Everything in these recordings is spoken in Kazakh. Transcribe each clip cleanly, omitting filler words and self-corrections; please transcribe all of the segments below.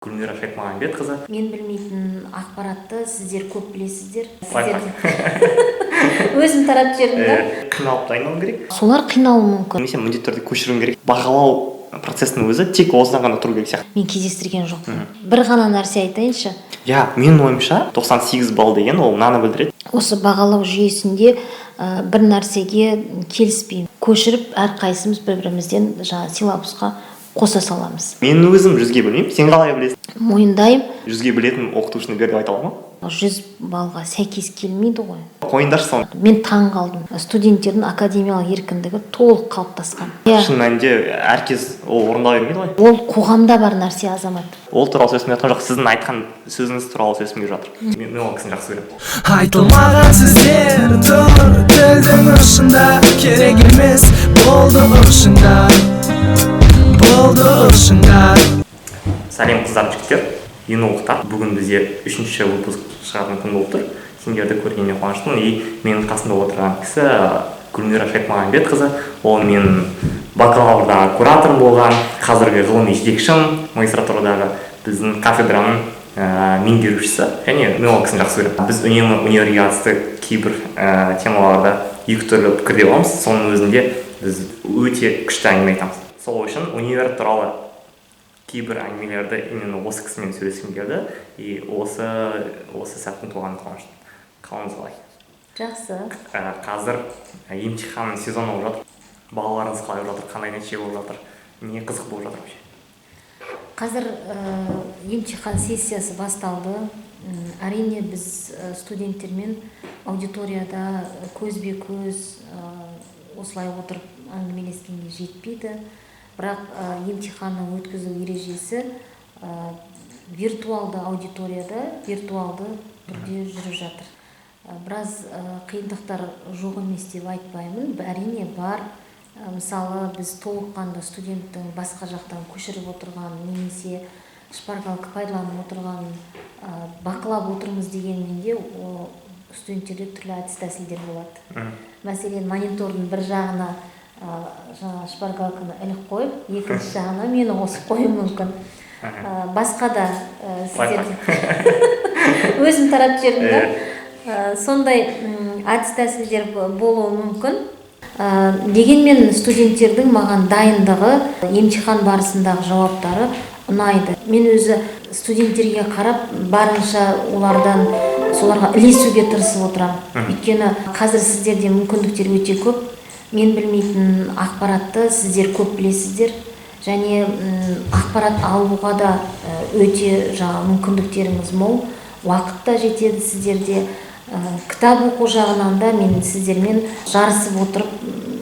Гүлмира Шайхмағамбетқызы. Мен білмейтін ақпаратты сіздер көп білесіздер. Өзім таратып жібердім да. Қиналып дайындалу керек. Солар қиналуы мүмкін. Немесе міндетті түрде көшіруің керек. Бағалау процесінің өзі тек осыдан ғана тұру керек сияқты. Мен кездестірген жоқпын. Бір ғана нәрсе айтайыншы. Менің ойымша 98 балл деген ол мынаны білдіреді. Осы бағалау жүйесінде бір нәрсеге келіспеймін. Көшіріп әрқайсымыз бір-бірімізден силабусқа қоса саламыз. Мен өзім 100-ге білмеймін. Сен қалай білесің? Мойындаймын. 100-ге білетін оқытушыны бер деп айта аламын. 100 балға сәйкес келмейді ғой. Қойыңдаршы соны. Мен таң қалдым. Студенттердің академиялық еркіндігі толық қалыптасқан. Шын мәнінде әркез ол орындала бермейді ғой. Ол қоғамда бар нәрсе, азамат. Ол туралы сөзім жатқан жоқ. Сіздің айтқан сөзіңіз туралы сөзім келіп жатыр. Мен ол кісіні жақсы көремін. Айтылмаған сөздер тұр тілдің ұшында, керек емес болды ұшында, болды ұшында. Сәлем қыздар, жігіттер. Енуықтар. Бүгін бізде 3-ші выпуск шығатын күн болып тұр. Сендерді көргеніне қуаныштымын. Менің қасымда отырған кісі Гүлмира Шайхмағамбетқызы. Ол мен бакалаврдағы кураторым болған, қазіргі ғылыми жетекшім, магистратурадағы біздің кафедраның меңгерушісі. Және мен ол кісіні жақсы көремін. Біз үнемі универге қатысты кейбір темаларда екі түрлі пікірде боламыз. Соның өзінде біз өте күшті әңгіме айтамыз. Сол үшін универ туралы кейбір әңгімелерді именно осы кісімен сөйлескім келді. И осы сәттің туғанына қуаныштымын. Қалыңыз қалай? Жақсы. Қазір емтиханның сезоны болып жатыр. Балаларыңыз қалай болып жатыр? Қандай нәтиже болып жатыр? Не қызық болып жатыр вообще? Қазір емтихан сессиясы басталды. Әрине біз студенттермен аудиторияда көзбе-көз осылай отырып әңгімелескенге жетпейді. Бірақ емтиханның өткізу ережесі виртуалды аудиторияда, виртуалды түрде жүріп жатыр. Біраз қиындықтар жоқ емес деп айтпаймын. Әрине бар. Мысалы, біз толыққанды студенттің басқа жақтан көшіріп отырған, немесе шпаргалка пайдаланып отырған бақылап отырмыз дегенмен де студенттерде түрлі әдіс-тәсілдер болады. Мәселен, монитордың бір жағына шпаргалканы іліп қойып, екінші жағына мені қосып қою мүмкін. Басқа да сіздерде өзім таратып жібердім да. Сондай әдіс-тәсілдер болуы мүмкін. Дегенмен студенттердің маған дайындығы, емтихан барысындағы жауаптары ұнайды. Мен өзі студенттерге қарап, барынша соларға ілесуге тырысып отырамын. Өйткені қазір сіздерде мүмкіндіктер өте көп. Мен білмейтін ақпаратты сіздер көп білесіздер. Және ақпарат алуға да өте мүмкіндіктеріңіз мол. Уақыт та жетеді сіздерде. Кітап оқу жағынан да мен сіздермен жарысып отырып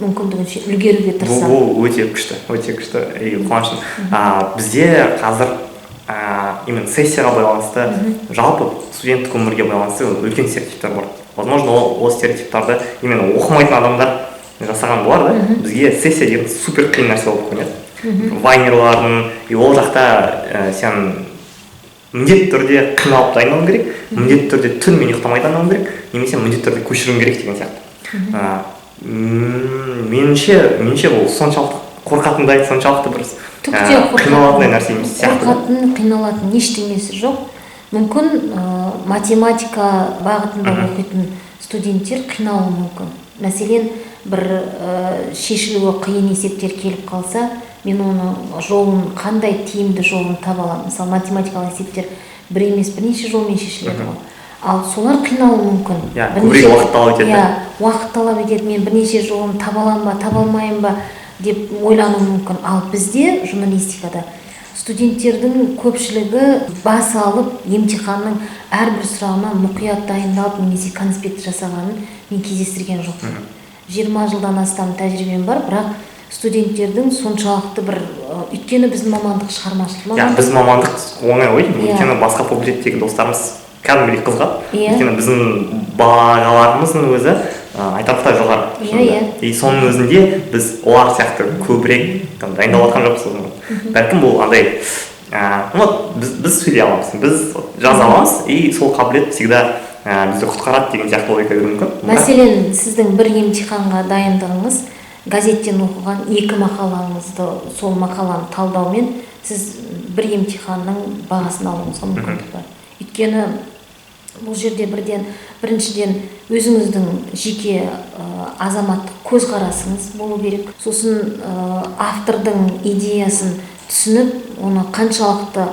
мүмкіндігінше үлгеруге тырысамын. Бұл өте күшті, қуаныштымын. Бізде қазір именно сессияға байланысты, жалпы студенттік өмірге байланысты үлкен стереотиптер бар. Возможно, ол стереотиптарды именно оқымайтын адамдар жасаған болар да. Бізге сессия деген супер қиын нәрсе болып көрінеді. Вайнерлардың, ол жақта сен міндетті түрде қиналып дайындалуың керек, міндетті түрде түнімен ұйықтамай дайындалуың керек, немесе міндетті түрде көшіруің керек деген сияқты. Меніңше бұл соншалықты қорқатындай, соншалықты бір қиналатындай нәрсе емес сияқты. Қиналатын ештеңесі жоқ. Мүмкін математика бағытында оқитын студенттер қиналуы мүмкін. Мәселен, бір шешілуі қиын есептер келіп қалса, мен оның жолын, қандай тиімді жолын таба аламын. Мысалы, математикалық есептер бір емес, бірнеше жолмен шешіледі ғой. Ал солар қиналуы мүмкін. Көбірек уақыт талап етеді. Уақыт талап етеді. Мен бірнеше жолын таба аламын ба, таба алмайын ба деп ойлануы мүмкін. Ал бізде журналистикада студенттердің көпшілігі бас алып, емтиханның әрбір сұрағына мұқият дайындалып, немесе конспект жасағанын мен кездестірген жоқпын. 20 жылдан астам тәжірибем бар, бірақ студенттердің соншалықты бір, өйткені біздің мамандық шығармашылық мамандық. Біз мамандық оңай ғой, өйткені басқа факультеттегі достарымыз кәдімгідей қызығады. Өйткені біздің бағаларымыздың өзі айтарлықтай жоғары. И соның өзінде біз олар сияқты көбірек дайындалып жатқан жоқпыз. Бәлкім бұл андай, біз сөйлей аламыз, біз жаза аламыз, и сол қабілет всегда бізді құтқарады деген сияқты логика беруі мүмкін. Мәселен, сіздің бір емтиханға дайындығыңыз газеттен оқыған 2 мақалаңызды, сол мақаланы талдаумен сіз бір емтиханның бағасын алуыңызға мүмкіндік бар. Өйткені бұл жерде біріншіден өзіңіздің жеке азаматтық көзқарасыңыз болу керек. Сосын автордың идеясын түсініп, оны қаншалықты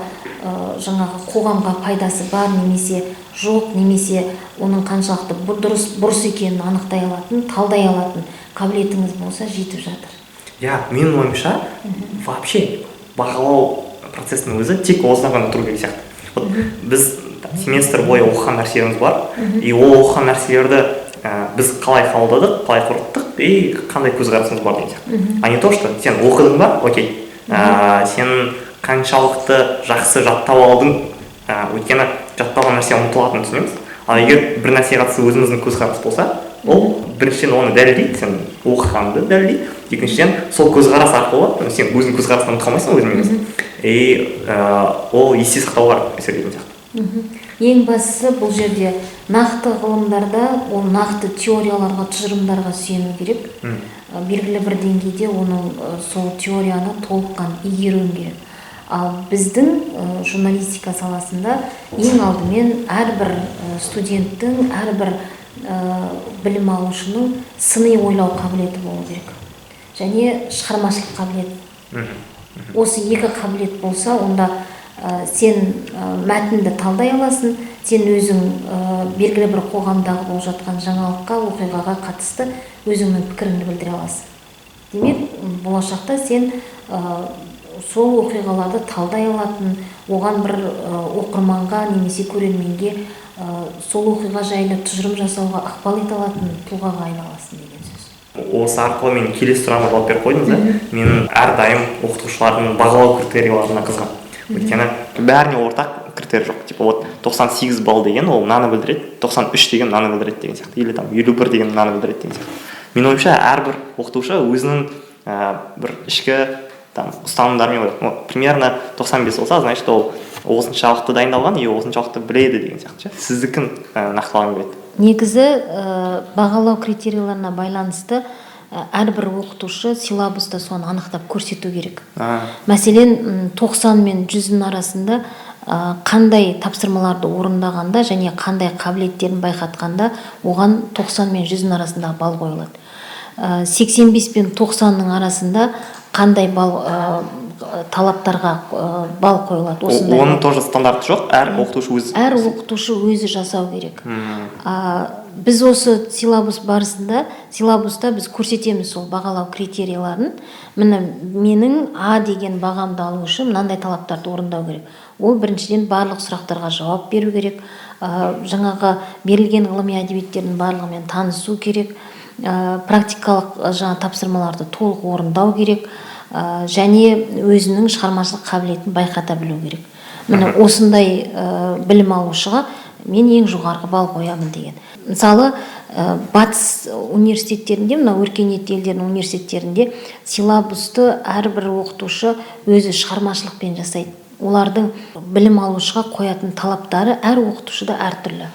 жаңағы қоғамға пайдасы бар немесе жоқ, немесе оның қаншалықты бұрыс екенін анықтай алатын, талдай алатын қабілетіңіз болса жетіп жатыр. Менің ойымша, вообще бағалау процесінің өзі тек осыдан ғана тұру керек сияқты. Біз семестр бойы оқыған нәрселеріміз бар, и ол оқыған нәрселерді біз қалай қабылдадық, қалай қорыттық, и қандай көзқарасымыз бар деген сияқты. А не то, что сен оқыдың ба, окей, сен қаншалықты жақсы жаттап алдың, өйткені жатталған нәрсе ұмытылатынын түсінеміз. Ал егер бір нәрсеге қатысты өзіміздің көзқарас болса, ол біріншіден оны дәлелдейді, сен оқығанды дәлелдейді. Екіншіден сол көзқарас арқылы сен өзің көзқарасынан ұмыта қалмайсың өзіңмен. И ол есте сақтауға әсер ететін сияқты. Ең бастысы бұл жерде нақты ғылымдарда ол нақты теорияларға, тұжырымдарға сүйену керек. Белгілі бір деңгейде оның сол теорияны толыққан игеруі керек. Ал біздің журналистика саласында ең алдымен әрбір студенттің, әрбір білім алушының сыни ойлау қабілеті болу керек. Және шығармашылық қабілет. Осы екі қабілет болса, онда сен мәтінді талдай аласың, сен өзің белгілі бір қоғамдағы болып жатқан жаңалыққа, оқиғаға қатысты өзіңнің пікіріңді білдіре аласың. Демек, болашақта сен сол оқиғаларды талдай алатын, оған бір оқырманға немесе көрерменге сол оқиға жайлы тұжырым жасауға ықпал ете алатын тұлғаға айналасың деген сөз. Осы арқылы мен келесі сұрағыма жауап беріп қойдыңыз. Мен әрдайым оқытушылардың бағалау критерияларына қызығамын. Өйткені бәріне ортақ критерий жоқ. Типа вот 98 балл деген ол мынаны білдіреді, 93 деген мынаны білдіреді деген сияқты, или там 51 деген мынаны білдіреді деген сияқты. Менің ойымша әрбір оқытушы өзінің бір ішкі ұстанымдармен ойлайды. Примерно 95 болса, значит ол осыншалықты дайындалған, и осыншалықты біледі деген сияқты. Сіздікін нақтылағым келеді. Негізі бағалау критерияларына байланысты әрбір оқытушы силабуста соны анықтап көрсету керек. Мәселен, 90 мен 100-дің арасында қандай тапсырмаларды орындағанда және қандай қабілеттерін байқатқанда оған 90 мен 100-дің арасында балл қойылады. 85 пен 90-ның арасында қандай талаптарға балл қойылады. Оның тоже стандарты жоқ, әр оқытушы өзі жасау керек. Біз осы силабус барысында, силабуста біз көрсетеміз сол бағалау критерияларын. Менің А деген бағамды алу үшін мынандай талаптарды орындау керек. Ол біріншіден барлық сұрақтарға жауап беру керек, жаңағы берілген ғылыми әдебиеттердің барлығымен танысу керек, практикалық тапсырмаларды толық орындау керек, және өзінің шығармашылық қабілетін байқата білу керек. Осындай білім алушыға мен ең жоғарғы балл қоямын деген. Мысалы, батыс университеттерінде, өркениетті елдердің университеттерінде силабусты әрбір оқытушы өзі шығармашылықпен жасайды. Олардың білім алушыға қоятын талаптары әр оқытушыда әртүрлі.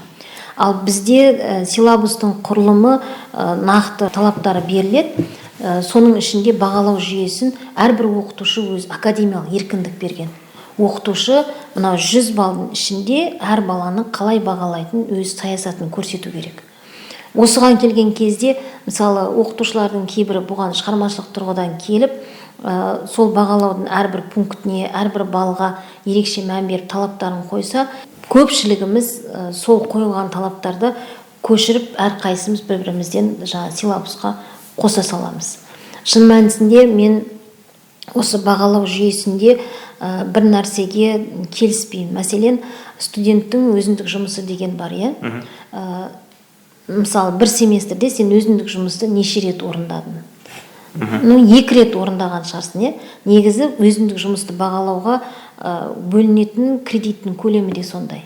Ал бізде силабустың құрылымы нақты талаптары беріледі. Соның ішінде бағалау жүйесін әрбір оқытушы өз академиялық еркіндік берген. Оқытушы 100 баллдың ішінде әр баланы қалай бағалайтын өз саясатын көрсету керек. Осыған келген кезде, мысалы, оқытушылардың кейбірі бұған шығармашылық тұрғыдан келіп, сол бағалаудың әрбір пунктіне, әрбір балға ерекше мән беріп талаптарын қойса, көпшілігіміз сол қойылған талаптарды көшіріп, әрқайсымыз бір-бірімізден силабусқа қоса саламыз. Шын мәнісінде мен осы бағалау жүйесінде бір нәрсеге келіспеймін. Мәселен, студенттің өзіндік жұмысы деген бар, мысалы, бір семестрде сен өзіндік жұмысты неше рет орындадың? 2 рет орындаған шығарсың, негізі өзіндік жұмысты бағалауға бөлінетін кредиттің көлемі де сондай.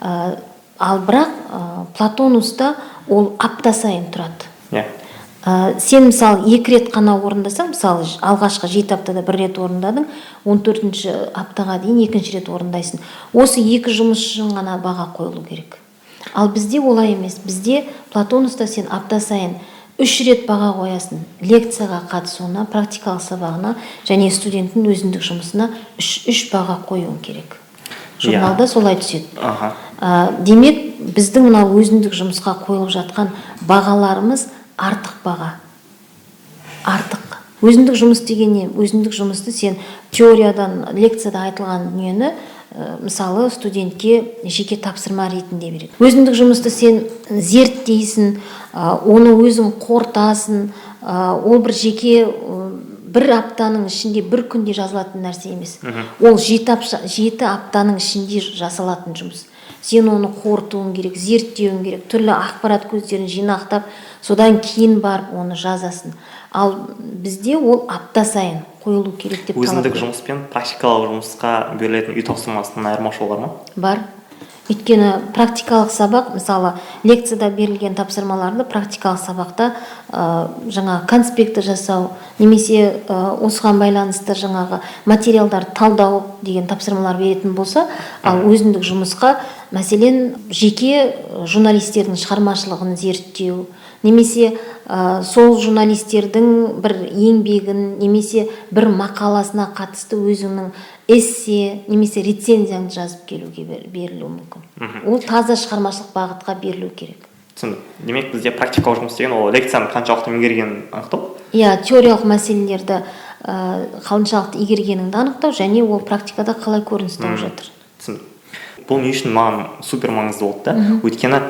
Ал бірақ Платонуста ол апта сайын тұрады. Сен, мысалы, 2 рет қана орындасаң, мысалы, алғашқы 7 аптада 1 рет орындадың, 14-ші аптаға дейін 2-ші рет орындайсың. Осы 2 жұмыс үшін ғана баға қойылу керек. Ал бізде олай емес. Бізде Платонуста сен апта сайын 3 рет баға қоясың: лекцияға қатысуына, практикалық сабағына және студенттің өзіндік жұмысына 3 баға қоюың керек. Журналда солай түседі. Демек, біздің мына өзіндік жұмысқа қойылып жатқан бағаларымыз артық баға. Артық. Өзіндік жұмыс деген не? Өзіндік жұмысты сен теориядан, лекцияда айтылған дүниені мысалы студентке жеке тапсырма ретінде береді. Өзіндік жұмысты сен зерттейсің, оны өзің қортасың, ол бір жеке бір аптаның ішінде, бір күнде жазылатын нәрсе емес. Ол 7 аптаның ішінде жасалатын жұмыс. Сен оны қортуың керек, зерттеуің керек, түрлі ақпарат көздерін жинақтап, содан кейін барып оны жазасың. Ал бізде ол апта сайын қойылу керек деп талап. Өзіндік жұмыс пен практикалық жұмысқа берілетін үй тапсырмасының айырмашылығы бар ма? Бар. Өйткені практикалық сабақ, мысалы, лекцияда берілген тапсырмаларды практикалық сабақта жаңа конспекті жасау, немесе осыған байланысты жаңағы материалдар талдау деген тапсырмалар беретін болса, ал өзіндік жұмысқа, мәселен, жеке журналистердің шығармашылығын зерттеу, немесе сол журналистердің бір еңбегін, немесе бір мақаласына қатысты өзіңнің эссе, немесе рецензияңды жазып келуге берілуі мүмкін. Ол таза шығармашылық бағытқа берілу керек. Түсіндім. Демек, бізде практикалық жұмыс деген ол лекцияны қаншалықты меңгергенін анықтау? Иә, теориялық мәселелерді қаншалықты игергеніңді анықтау, және ол практикада қалай көрініс тауып жатыр. Түсіндім. Бұл не үшін маған супер маңызды болды да? Өйткені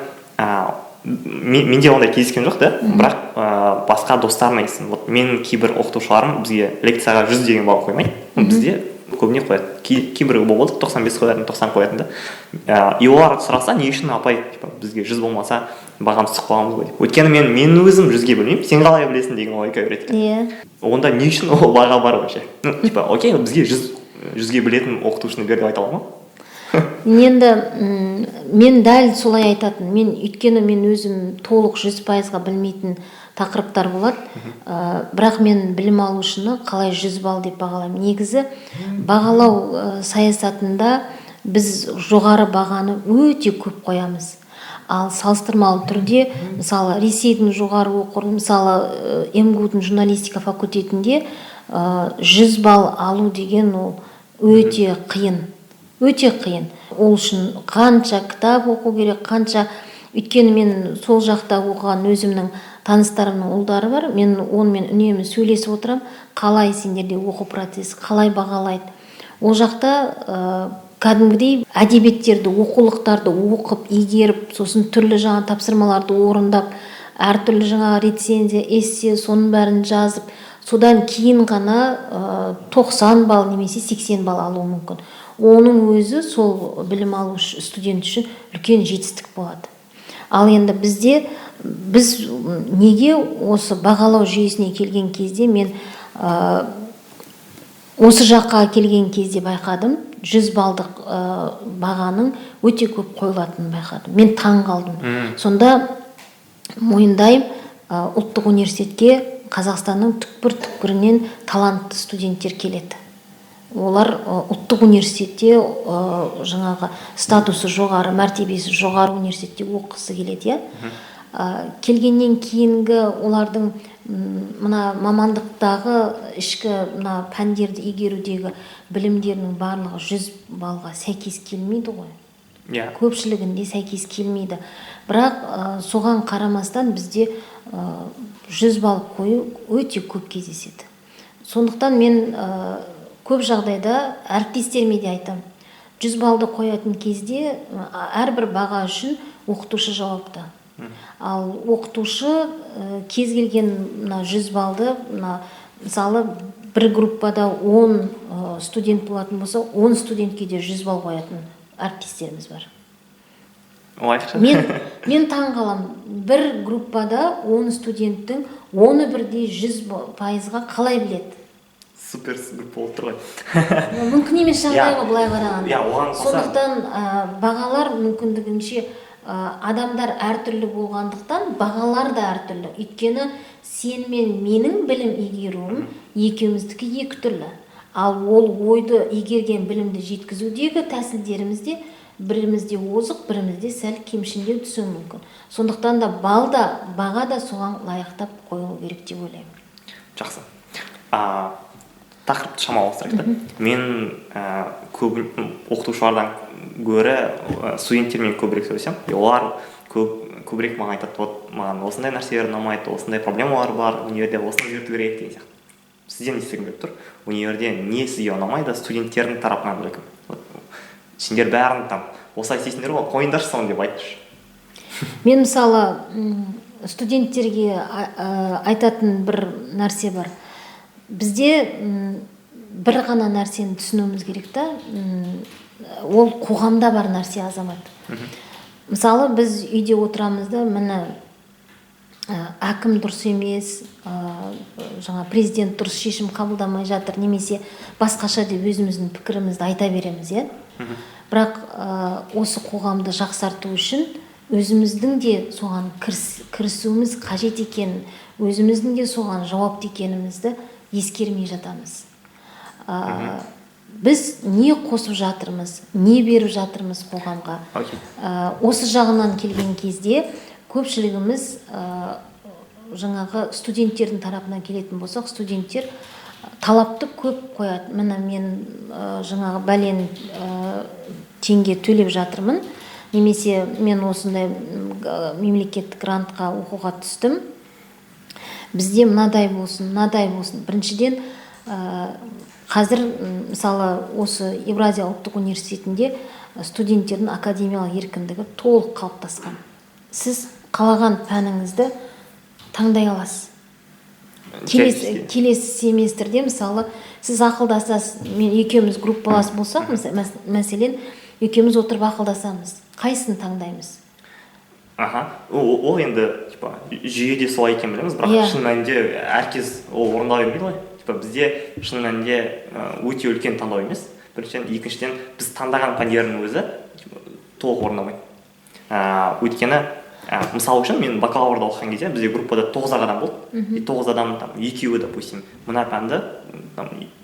менде ондай кездескен жоқ та, бірақ басқа достарым айтсын. Вот менің кейбір оқытушыларым бізге лекцияға 100 деген баға қоймайды. Бізде көбіне қояды. Кейбір болды 95 қоятын, 90 қоятын да. И олар сұраса, не үшін апай, бізге 100 болмаса бағамыз түсіп қаламыз ғой деп. Өйткені мен өзім 100-ге білмеймін, сен қалай білесің деген логика береді. Иә. Онда не үшін ол баға бар вообще? Окей, бізге 100-ге білетін оқытушыны бер деп айта аламын ма? Енді мен дәл солай айтатын. Өйткені мен өзім толық 100%-ға білмейтін тақырыптар болады. Бірақ мен білім алушыны қалай 100 балл деп бағалаймын. Негізі бағалау саясатында біз жоғары бағаны өте көп қоямыз. Ал салыстырмалы түрде, мысалы, Ресейдің жоғары оқу орны, мысалы, МГУ-дың журналистика факультетінде 100 балл алу деген ол өте қиын. Өте қиын. Ол үшін қанша кітап оқу керек, қанша... Өйткені мен сол жақта оқыған өзімнің таныстарымның ұлдары бар. Мен онымен үнемі сөйлесіп отырам. Қалай сендерде оқу процесі, қалай бағалайды. Ол жақта кәдімгідей әдебиеттерді, оқулықтарды оқып, игеріп, сосын түрлі жаңа тапсырмаларды орындап, әртүрлі жаңа рецензия, эссе, соның бәрін жазып, содан кейін ғана 90 балл немесе 80 балл алуы мүмкін. Оның өзі сол білім алушы студент үшін үлкен жетістік болады. Ал енді біз неге осы бағалау жүйесіне келген кезде, мен осы жаққа келген кезде байқадым, 100 балдық бағаның өте көп қойылатынын байқадым. Мен таң қалдым. Сонда мойындаймын, ұлттық университетке Қазақстанның түкпір-түкпірінен талантты студенттер келеді. Олар ұлттық университетте жаңағы статусы жоғары, мәртебесі жоғары университетте оқысы келеді. Келгеннен кейінгі олардың мына мамандықтағы ішкі мына пәндерді игерудегі білімдерінің барлығы 100 балға сәйкес келмейді ғой. Көпшілігінде сәйкес келмейді. Бірақ соған қарамастан бізде 100 балл қою өте көп кездеседі. Сондықтан мен көп жағдайда әріптестеріме де айтам. 100 балды қоятын кезде әрбір баға үшін оқытушы жауапты. Ал оқытушы кез келген 100 балды, мысалы, бір группада 10 студент болатын болса, 10 студентке де 100 балл қоятын әріптестеріміз бар. Мен таң қалам, бір группада 10 студенттің 10-ы бірдей 100%-ға қалай біледі? Супер болып тұр ғой. Мүмкін емес жағдай ғой былай қарағанда. Сондықтан Сондықтан бағалар мүмкіндігінше адамдар әртүрлі болғандықтан бағалар да әртүрлі. Өйткені сен мен менің білім игеруім екеуміздікі екі түрлі. ал ол ойды игерген білімді жеткізудегі тәсілдерімізде бірімізде озық, бірімізде сәл кемшіндеу түсуі мүмкін. Сондықтан да баға да соған лайықтап қойылу керек деп ойлаймын. Жақсы. Тақырыпты шамалы ауыстырайық та. Мен көп оқытушылардан гөрі студенттермен көбірек сөйлесем, олар көбірек маған айтады, вот маған осындай нәрселер ұнамайды, осындай проблемалар бар, универде осыны зерту керек деген сияқты. Сізден естігім келіп тұр. Универде не сізге ұнамайды, студенттердің тарапынан білгім. Сендер бәрін там осылай істейсіңдер ғой, қойыңдаршы соны деп айтшы. Мен мысалы студенттерге айтатын бір нәрсе бар. Бізде бір ғана нәрсені түсінуіміз керек та, ол қоғамда бар нәрсе азамат. Мысалы біз үйде отырамыз да, міне әкім дұрыс емес, жаңа президент дұрыс шешім қабылдамай жатыр, немесе басқаша деп өзіміздің пікірімізді айта береміз, иә? Бірақ осы қоғамды жақсарту үшін өзіміздің де соған кірісуіміз қажет екенін, өзіміздің де соған жауапты екенімізді ескермей жатамыз. Біз не қосып жатырмыз, не беріп жатырмыз қоғамға. Осы жағынан келген кезде көпшілігіміз жаңағы студенттердің тарапынан келетін болсақ, студенттер талапты көп қояды. Міне мен жаңағы бәлен теңге төлеп жатырмын, немесе мен осындай мемлекеттік грантқа оқуға түстім. Бізде мынадай болсын, мынадай болсын. Біріншіден, қазір мысалы осы Евразия ұлттық университетінде студенттердің академиялық еркіндігі толық қалыптасқан. Сіз қалаған пәніңізді таңдай аласыз. Келесі семестрде мысалы сіз ақылдасасыз, мен екеуміз группалас болсақ, мәселен, екеуміз отырып ақылдасамыз, қайсысын таңдаймыз? Ол енді жүйеде солай екен білеміз, бірақ шын мәнінде әркез ол орындау бермейді ғой. Бізде шын мәнінде өте үлкен таңдау емес. Біріншіден, екіншіден біз таңдаған пәндердің өзі толық орындамайды. Өйткені мысалы үшін мен бакалаврда оқыған кезде бізде группада 9 адам болды. 9 адам екеуі, допустим, мына пәнді,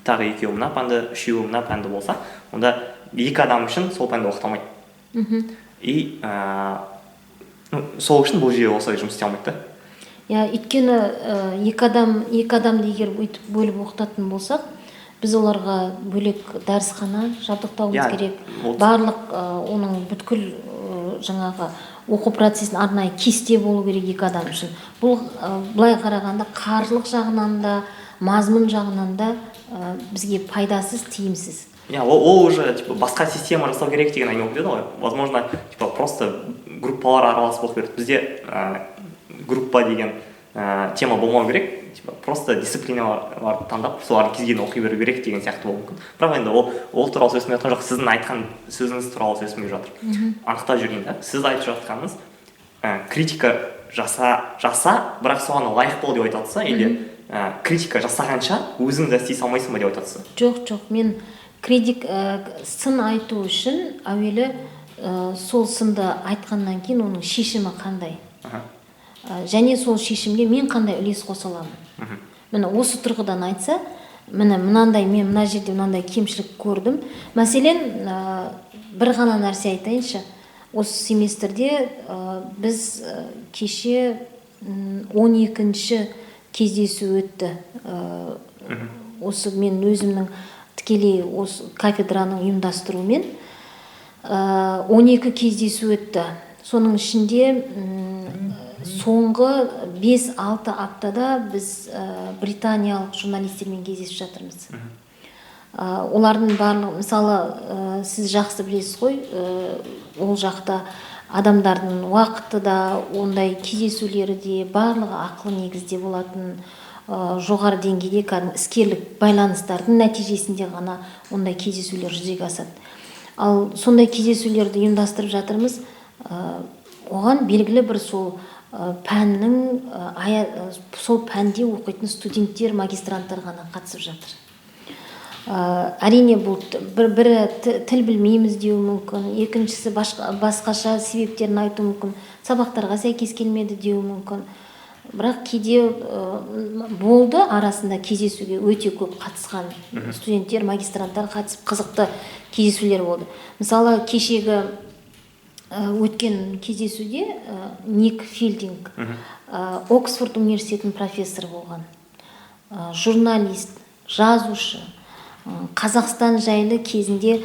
тағы екеуі мына пәнді, үшеуі мына пәнді болса, онда 2 адам үшін сол пәнді оқыта алмайды. И сол үшін бұл жүйе осылай жұмыс істей алмайды. Өйткені 2 адамды егер өйтіп бөліп оқытатын болсақ, біз оларға бөлек дәрісхана жабдықтауымыз керек. Барлық оның бүткіл жаңағы оқу процесін арнайы кесте болу керек 2 адам үшін. Бұл былай қарағанда қаржылық жағынан да, мазмұн жағынан да бізге пайдасыз, тиімсіз. Ол уже басқа система жасау керек деген әңгіме өтеді ғой. Возможно, просто группалар араласып оқу керек. Бізде группа деген тема болмау керек. Просто дисциплиналарды таңдап, солардың кез келген оқи беру керек деген сияқты болуы мүмкін. Бірақ енді ол туралы сөйлесіп жатқан жоқ, сіздің айтқан сөзіңіз туралы сөйлесіп жатыр. Анықтап жүрген да, сіз айтып жатқаныңыз критика жаса, бірақ соған лайық бол деп айтасыз, или критика жасағанша өзің де істей салмайсың ба деп айтасыз? Жоқ, мен сын айту үшін әуелі сол сынды айтқаннан кейін оның шешімі қандай, және сол шешімге мен қандай үлес қоса аламын. Міне осы тұрғыдан айтса, міне мынандай, мен мына жерде мынандай кемшілік көрдім. Мәселен, бір ғана нәрсе айтайыншы. Осы семестрде біз кеше 12-ші кездесу өтті. Осы мен өзімнің тікелей осы кафедраның ұйымдастыруымен 12 кездесу өтті. Соның ішінде соңғы 5-6 аптада біз британиялық журналистермен кездесіп жатырмыз. Олардың барлығы, мысалы, сіз жақсы білесіз ғой, ол жақта адамдардың уақыты да, ондай кездесулері де, барлығы ақылы негізде болатын, жоғары деңгейде іскерлік байланыстардың нәтижесінде ғана ондай кездесулер жүзеге асады. Ал сондай кездесулерді ұйымдастырып жатырмыз, оған белгілі бір сол пәннің, сол пәнде оқитын студенттер, магистранттар ғана қатысып жатыр. Әрине бұл бірі тіл білмейміз деуі мүмкін, екіншісі басқаша себептерін айту мүмкін, сабақтарға сәйкес келмеді деуі мүмкін. бірақ кейде болды арасында кездесуге өте көп қатысқан студенттер, магистранттар қатысып қызықты кездесулер болды. Мысалы, кешегі өткен кездесуде Ник Филдинг, Оксфорд университетінің профессоры болған, журналист, жазушы, Қазақстан жайлы кезінде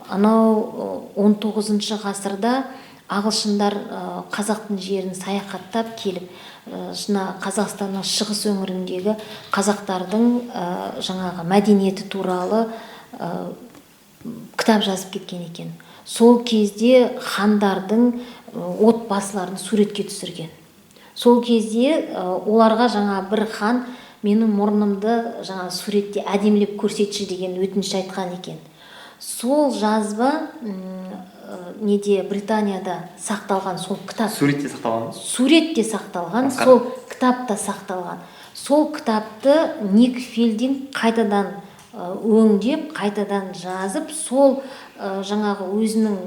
анау 19 ғасырда ағылшындар қазақтың жерін саяхаттап келіп, жына Қазақстанның шығыс өңіріндегі қазақтардың жаңағы мәдениеті туралы кітап жазып кеткен екен. Сол кезде хандардың отбасыларын суретке түсірген. Сол кезде оларға жаңа бір хан менің мұрнымды жаңа суретте әдемілеп көрсетші деген өтініш айтқан екен. Сол жазба неде Британияда сақталған, сол кітап. Суретте сақталған? Суретте сақталған, сол кітапта сақталған. Сол кітапты Ник Филдинг қайтадан өңдеп, қайтадан жазып, сол жаңағы өзінің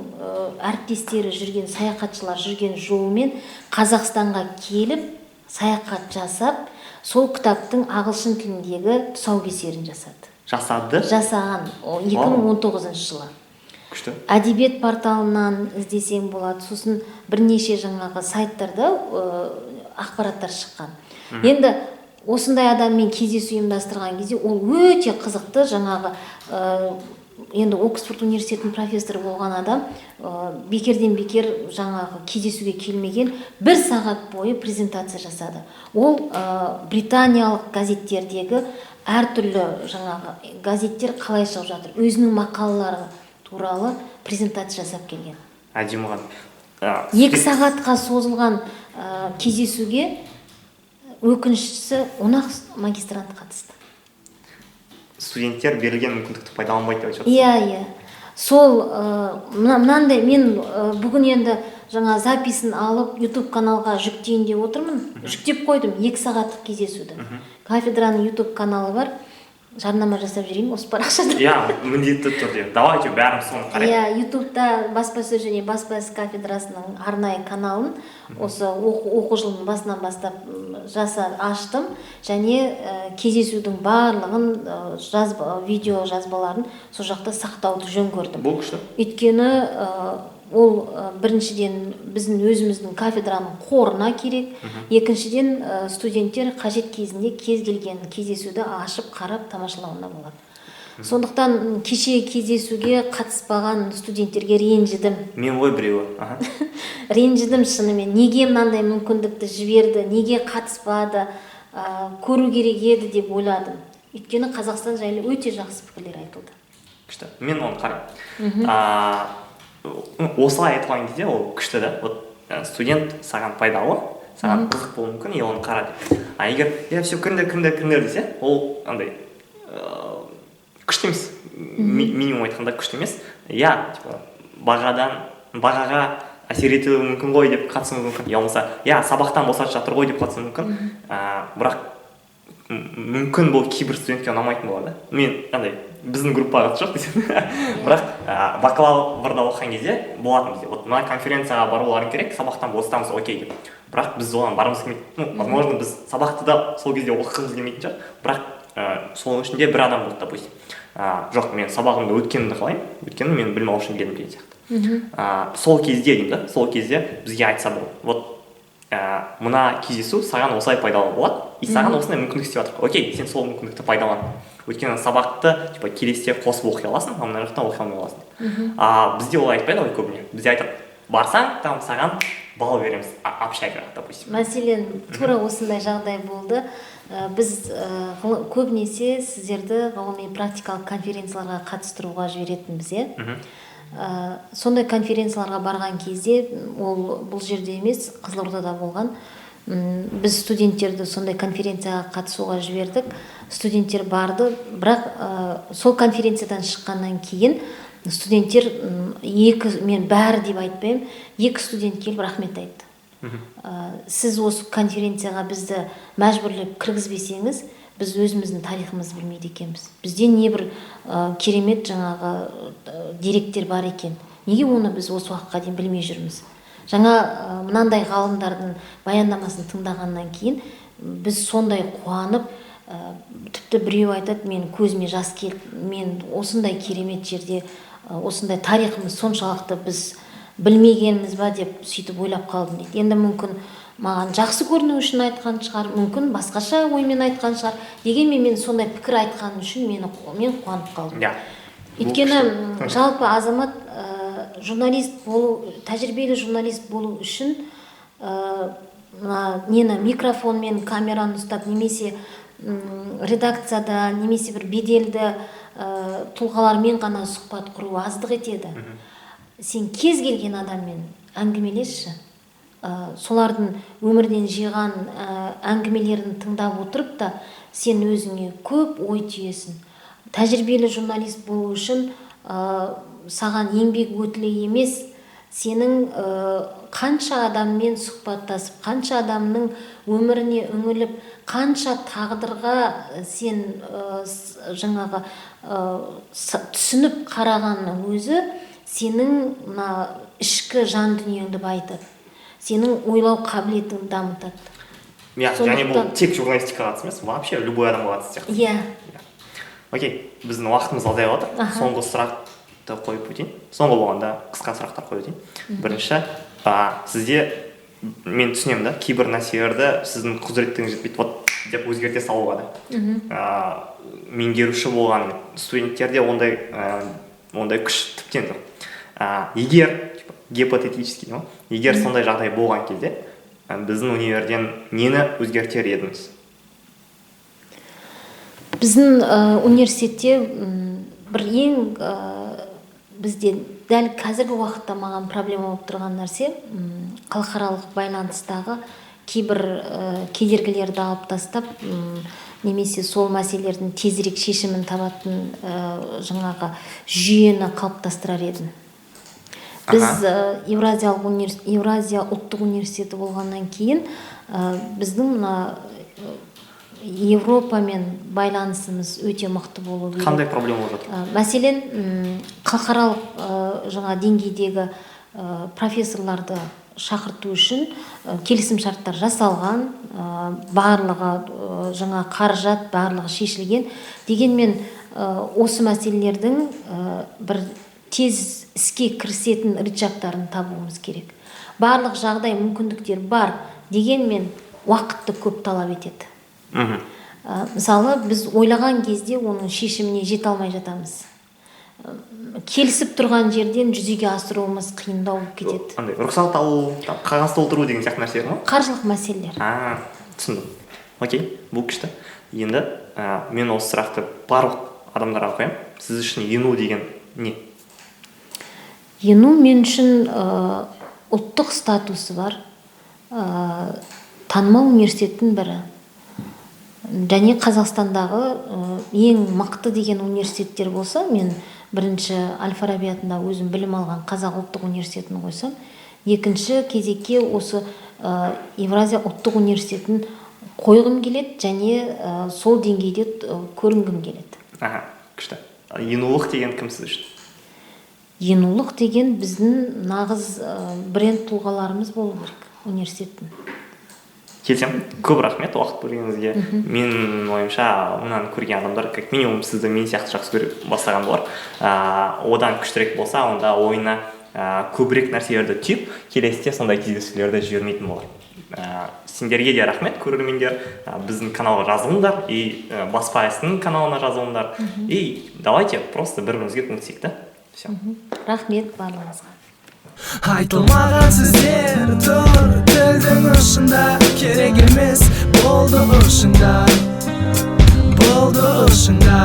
әріптестері жүрген, саяхатшылар жүрген жолмен Қазақстанға келіп, саяхат жасап, сол кітаптың ағылшын тіліндегі тұсаукесерін жасады. Жасады? Жасаған 2019 жылы. Күшті. Әдебиет порталынан іздесең болады, сосын бірнеше жаңағы сайттарда ақпараттар шыққан. Енді осындай адаммен кездесу ұйымдастырған кезде ол өте қызықты. Жаңағы енді Оксфорд университетінің профессоры болған адам бекерден бекер жаңағы кездесуге келмеген, 1 сағат бойы презентация жасады. Ол британиялық газеттердегі әртүрлі жаңағы газеттер қалай шығып жатыр, өзінің мақалалары туралы презентация жасап келген. Әдемі. 2 сағатқа созылған кездесуге өкініштісі 10 магистрант қатысты. Студенттер берілген мүмкіндікті пайдаланбайды деп жатырсыз. Иә. Сол мынандай, мен бүгін енді жаңа записін алып YouTube каналға жүктейін деп отырмын. Жүктеп қойдым 2 сағаттық кездесуді. Кафедраның YouTube каналы бар. Жарнама жасап жүрейін осы парақшада. Иә, міндетті түрде. Давайте бәріміз соны қарайық. Иә, YouTube-та баспасөз және баспа ісі кафедрасының арнайы каналын осы оқу жылының басынан бастап аштым, және кездесудің барлығын видео жазбаларын сол жақта сақтауды жөн көрдім. Бұл күшті. Өйткені ол біріншіден біздің өзіміздің кафедраның қорына керек, екіншіден студенттер қажет кезінде кез келген кездесуді ашып қарап тамашалауына болады. Сондықтан кеше кездесуге қатыспаған студенттерге ренжідім. Мен ғой біреуі. Ренжідім шынымен. Неге мынандай мүмкіндікті жіберді, неге қатыспады, көру керек еді деп ойладым. Өйткені Қазақстан жайлы өте жақсы пікірлер айтылды. Күшті. Мен оны қараймын. Осылай айтылған кезде ол күшті да. Студент саған пайдалы, саған қызық болуы мүмкін, оны қара деп. Егер все кіріңдер десе, ол андай күшті емес. Минимум айтқанда күшті емес. Бағаға әсер етуі мүмкін ғой деп қатысуы мүмкін. Болмаса, сабақтан босатып жатыр ғой деп қатысуы мүмкін. Бірақ мүмкін бұл кейбір студентке ұнамайтын болады. Мен біздің группаға жоқ десем. Бірақ бакалаврда оқыған кезде болатын бізде. Мына конференцияға баруларың керек, сабақтан босатамыз, окей деп. Бірақ біз оған барымыз келмейді. Возможно, біз сабақты да сол кезде оқығымыз келмейтін шығар. Бірақ сол ішінде бір адам болды, допустим. Жоқ, мен сабағымды өткенімді қалаймын. Өйткені мен білім алу үшін келдім деген сияқты. Сол кезде деймін да, сол кезде бізге айтса болады. Мына кездесу саған осылай пайдалы болады, и саған осындай мүмкіндік істеп жатыр. Окей, сен сол мүмкіндікті пайдалан. Өйткені сабақты келесіде қосып оқи аласың, мына жақтан оқи алмай аласың. Бізде олай айтпайды ғой көбіне. Бізде айтады, барсаң, там саған балл береміз, общага, допустим. Мәселен, тура осындай жағдай болды. Біз көбінесе сіздерді ғылыми практикалық конференцияларға қатыстыруға жіберетінбіз. Сондай конференцияларға барған кезде, ол бұл жерде емес, Қызылордада болған. Біз студенттерді сондай конференцияға қатысуға жібердік. Студенттер барды, бірақ сол конференциядан шыққаннан кейін студенттер мен бәрі деп айтпаймын, 2 студент келіп рахмет айтты. Сіз осы конференцияға бізді мәжбүрлеп кіргізбесеңіз, біз өзіміздің тарихымызды білмейді екенбіз. Бізде не бір керемет жаңағы деректер бар екен. Неге оны біз осы уақытқа дейін білмей жүрміз? Жаңа мынандай ғалымдардың баяндамасын тыңдағаннан кейін біз сондай қуанып, тіпті біреу айтады, мен көзіме жас келді, мен осындай керемет жерде, осындай тарихымыз соншалықты біз білмегеніміз ба деп сөйтіп ойлап қалдым дейді. Енді мүмкін маған жақсы көріну үшін айтқан шығар, мүмкін басқаша оймен айтқан шығар. Дегенмен мен сондай пікір айтқаны үшін мен қуанып қалдым. Өйткені жалпы азамат журналист болу, тәжірибелі журналист болу үшін микрофонмен камераны ұстап, немесе редакцияда, немесе бір беделді тұлғалармен ғана сұхбат құру аздық етеді. Сен кез келген адаммен әңгімелесші, солардың өмірден жиған әңгімелерін тыңдап отырып та сен өзіңе көп ой түйесің. Тәжірибелі журналист болу үшін саған еңбек өтілі емес, сенің қанша адаммен сұхбаттасып, қанша адамның өміріне үңіліп, қанша тағдырға сен жаңағы түсініп қарағанның өзі сенің ішкі жан дүниеңді байытады, сенің ойлау қабілетіңді дамытады. Және бұл тек журналистикаға қатысты емес, вообще любой адамға қатысты сияқты. Иә. Окей, біздің уақытымыз азайып отыр. Соңғы сұрақты қойып өтейін. Соңғы болғанда қысқа сұрақтар қойып өтейін. Бірінші, сізде, мен түсінемін да, кейбір нәрселерді сіздің құзыреттігіңіз жетпейді, вот деп өзгерте салуға да. Меңгеруші болған студенттерде ондай күш тіптен жоқ. Егер, гипотетически, егер сондай жағдай болған кезде, біздің универден нені өзгертер едіңіз? Біздің университетте бір ең бізде дәл қазіргі уақытта маған проблема болып тұрған нәрсе, халықаралық байланыстағы кейбір кедергілерді алып тастап, немесе сол мәселелердің тезірек шешімін табатын жаңағы жүйені қалыптастырар едім. Біз Евразия ұлттық университеті болғаннан кейін біздің мына Европамен байланысымыз өте мықты болу керек. Қандай проблема болып жатыр? Мәселен, халықаралық жаңа деңгейдегі профессорларды шақырту үшін келісім шарттар жасалған, барлығы жаңа қаржат, барлығы шешілген. Дегенмен осы мәселелердің бір тез іске кірісетін рычагтарын табуымыз керек. Барлық жағдай, мүмкіндіктер бар, дегенмен уақытты көп талап етеді. Мысалы, біз ойлаған кезде оның шешіміне жете алмай жатамыз. Келісіп тұрған жерден жүзеге асыруымыз қиындау болып кетеді. Рұқсат алу, қағаз толтыру деген сияқты нәрселер ме? Қаржылық мәселелер. Түсіндім. Окей, бұл күшті. Енді мен осы сұрақты барлық адамдарға қоямын. Сіз үшін ену деген не? Ену мен үшін ұлттық статусы бар, танымал университеттің бірі. Және Қазақстандағы ең мықты деген университеттер болса, мен бірінші Әл-Фараби атындағы өзім білім алған Қазақ ұлттық университетін қойсам, екінші кезекке осы Евразия ұлттық университетін қойғым келеді, және сол деңгейде көрінгім келеді. Күшті. Енулық деген кім сіз үшін? Енулық деген біздің нағыз бренд тұлғаларымыз болу керек университеттің. Келсем, көп рахмет уақыт бөлгеніңізге. Мен ойымша, мұнан көрген адамдар, как минимум, сізді мен сияқты жақсы көре бастаған болар. Одан күштірек болса, онда ойына көбірек нәрселерді түйіп, келесіде сондай кездесулерді жібермейтін болар. Сендерге де рахмет, көрермендер. Біздің каналға жазылыңдар, и баспайсының каналына жазылыңдар. И давайте просто бір-бірімізге көмектесейік та. Все. Рахмет барлығыңызға. Айтылмаған сөздер тұр тілдің ұшында, керек емес болды ұшында, болды ұшында.